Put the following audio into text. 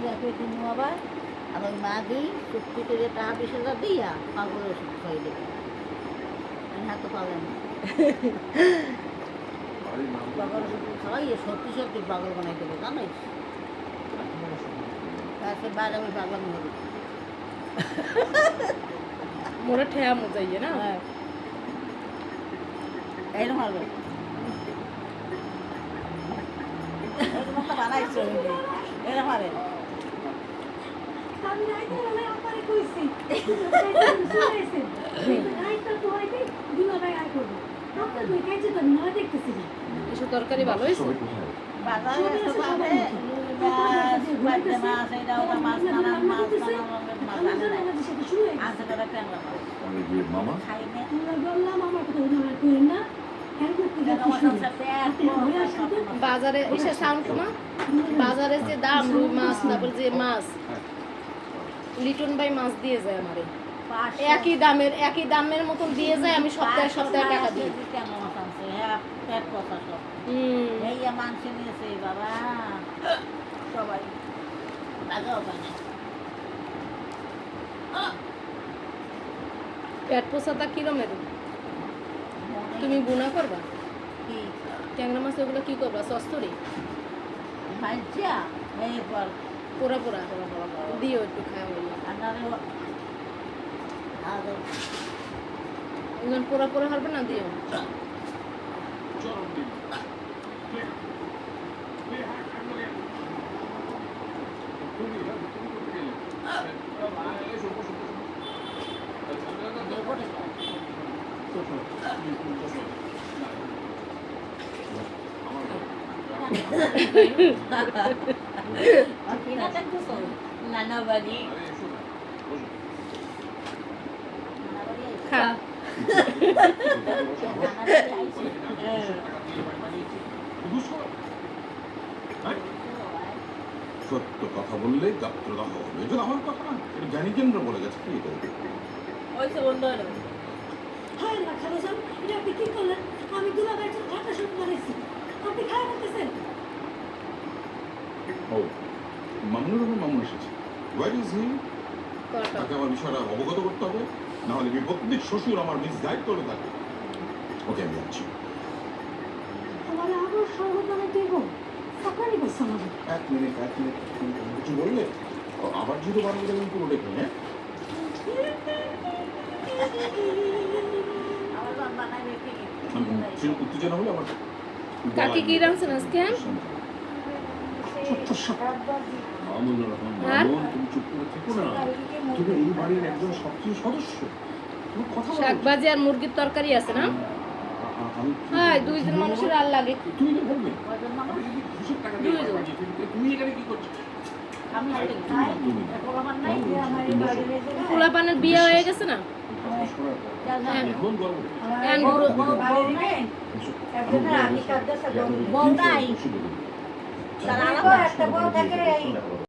দেখে তুমি আবার আর ওই মা দিই চুক্তি করে টাকা 20,000 দিয়া পাগলের ওষুধ খাই দেবে আমি হাত পাবেন পাগল ওষুধ খাওয়াইয়ে সত্যি সত্যি পাগল বানাই দেবে জানিস তারপরে বাইরে আমি পাগলামি হবে মোরা ঠেয়া মজাইয়ে না হ্যাঁ এইরকম হবে এরকম একটা বানাইছে এরকম হবে আমি রাইতে আমি আমারে কইছি শুনাইছেন রাইতে তো হইতে দিবা ভাই আর করব আপনি দুই কাজে তো না দেখতেছি না এসব তরকারি ভালো হয়েছে বাজারে এসে পাবে মাছ বাড়িতে মাছ এটা ওটা মাছ নানান মাছ নানান রঙের মাছ আনে নাই আনছে করে ট্যাংরা মাছ মামা খাই নে আমরা বললাম আমার কথা না করেন না বাজারে এসে সাউন্ড কমা বাজারে যে দাম রুই মাছ তারপর যে মাছ লিটন ভাই মাছ দিয়ে যায় আমারে একই দামের মতন দিয়ে যায় আমি সপ্তাহে সপ্তাহে টাকা দিই ট্যাংরা মাছ আনছে হ্যাঁ পেট পচা সব এই মাংস নিয়েছে বাবা সবাই লাগাও পায় পেট পোষাটা কিরমের তুমি বুনা করবা কি ট্যাংরা মাছ ওগুলো কি করবা সস্তরি ভাইয়া এরপর পোড়া পোড়া দিও একটু খাওয়া হইলে পোড়া পোড়া হবে না দিও নানা বাড়ি খা সত্য কথা বললে যাত্রা হবে এটা আমার কথা না এটা জ্ঞানী কেন্দ্র বলে গেছে কি এটা ওইসে বন্ধ হলো হয় না খালো যান এটা আপনি কি করলেন আমি দুলা ভাই ঢাকা শুট করেছি আপনি খাই করতেছেন ও মামুনুর রহমান মামুন এসেছে হোয়াট ইজ হি তাকে আমার বিষয়টা অবগত করতে হবে না হলে বিপত্তিক শ্বশুর আমার মিসগাইড করে থাকে ওকে আমি যাচ্ছি আমার আবার সর্বদানে দেব সকালে বসে আমাদের এক মিনিট কিছু বললে আবার যদি বাড়ি গেলে পুরো দেখে হ্যাঁ আমার বানাবে কি উত্তেজনা হলে আমার কাকি কি রাঁধছেন আজকে মামুনুর রহমান মামুন তুমি চুপ করে থেকো না তুমি এই বাড়ির একজন সক্রিয় সদস্য তুমি কথা বলো শাকভাজি আর মুরগির তরকারি আছে না আমি হ্যাঁ দুইজন মানুষের আর লাগে তুই না বলবি কয়জন মানুষ তুমি এখানে কি করছিস আমি খাই এখন আমার নাই আমার এই বাড়ির পোলা পানের বিয়ে হয়ে গেছে না এখন গর্ব এখন বুড়ো- বউ নাই তার আলাদা একটা বউ থাকে